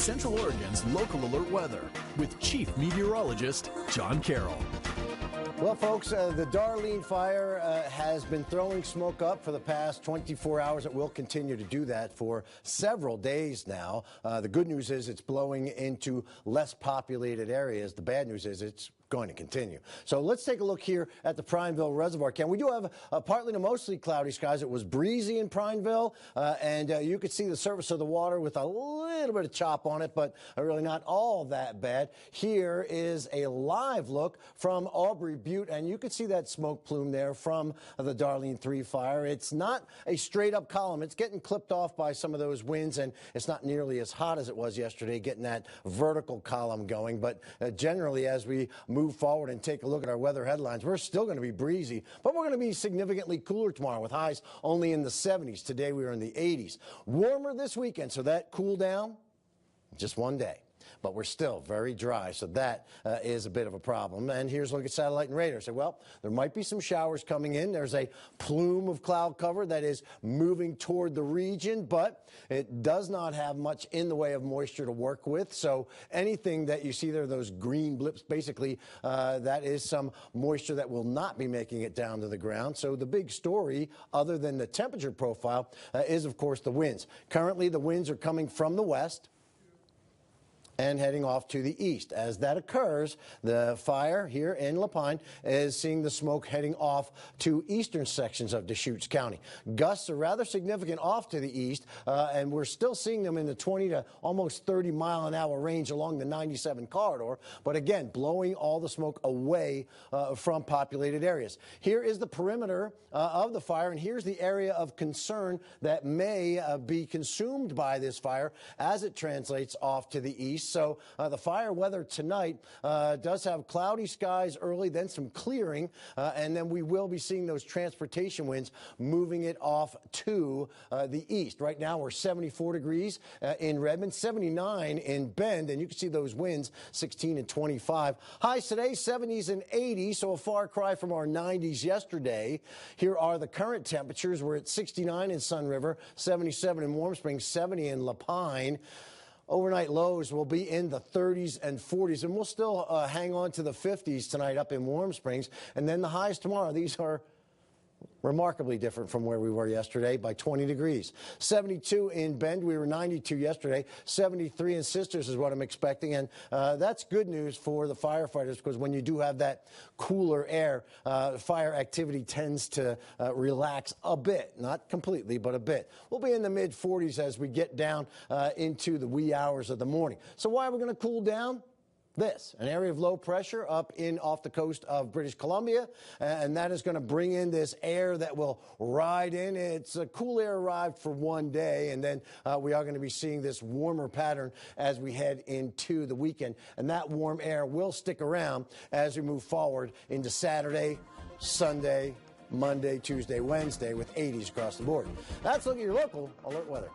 Central Oregon's local alert weather with Chief Meteorologist John Carroll. Well, folks, the Darlene fire has been throwing smoke up for the past 24 hours. It will continue to do that for several days now. The good news is it's blowing into less populated areas. The bad news is it's going to continue. So let's take a look here at the Prineville Reservoir. Ken, we do have partly to mostly cloudy skies. It was breezy in Prineville, and you could see the surface of the water with a little bit of chop on it, but really not all that bad. Here is a live look from Aubrey Butte, and you can see that smoke plume there from the Darlene 3 fire. It's not a straight up column. It's getting clipped off by some of those winds, and it's not nearly as hot as it was yesterday, getting that vertical column going. But generally, as we move forward and take a look at our weather headlines, we're still going to be breezy, but we're going to be significantly cooler tomorrow with highs only in the 70s. Today we were in the 80s. Warmer this weekend, so that cool down just one day. But we're still very dry, so that is a bit of a problem. And here's a look at satellite and radar. So, well, there might be some showers coming in. There's a plume of cloud cover that is moving toward the region, but it does not have much in the way of moisture to work with. So anything that you see there, those green blips, basically, that is some moisture that will not be making it down to the ground. So the big story, other than the temperature profile, is, of course, the winds. Currently, the winds are coming from the west and heading off to the east. As that occurs, the fire here in Lapine is seeing the smoke heading off to eastern sections of Deschutes County. Gusts are rather significant off to the east, and we're still seeing them in the 20 to almost 30-mile-an-hour range along the 97 corridor, but again, blowing all the smoke away from populated areas. Here is the perimeter of the fire, and here's the area of concern that may be consumed by this fire as it translates off to the east. So the fire weather tonight does have cloudy skies early, then some clearing, and then we will be seeing those transportation winds moving it off to the east. Right now we're 74 degrees in Redmond, 79 in Bend, and you can see those winds 16 and 25. Highs today 70s and 80s, so a far cry from our 90s yesterday. Here are the current temperatures. We're at 69 in Sun River, 77 in Warm Springs, 70 in Lapine. Overnight lows will be in the 30s and 40s, and we'll still hang on to the 50s tonight up in Warm Springs. And then the highs tomorrow, these are remarkably different from where we were yesterday by 20 degrees. 72 in Bend. We were 92 yesterday. 73 in Sisters is what I'm expecting. And that's good news for the firefighters, because when you do have that cooler air, fire activity tends to relax a bit. Not completely, but a bit. We'll be in the mid-40s as we get down into the wee hours of the morning. So why are we going to cool down? This, an area of low pressure up in off the coast of British Columbia, and that is going to bring in this air that will ride in. It's a cool air arrived for one day, and then we are going to be seeing this warmer pattern as we head into the weekend, and that warm air will stick around as we move forward into Saturday, Sunday, Monday, Tuesday, Wednesday with 80s across the board. That's a look at your local alert weather.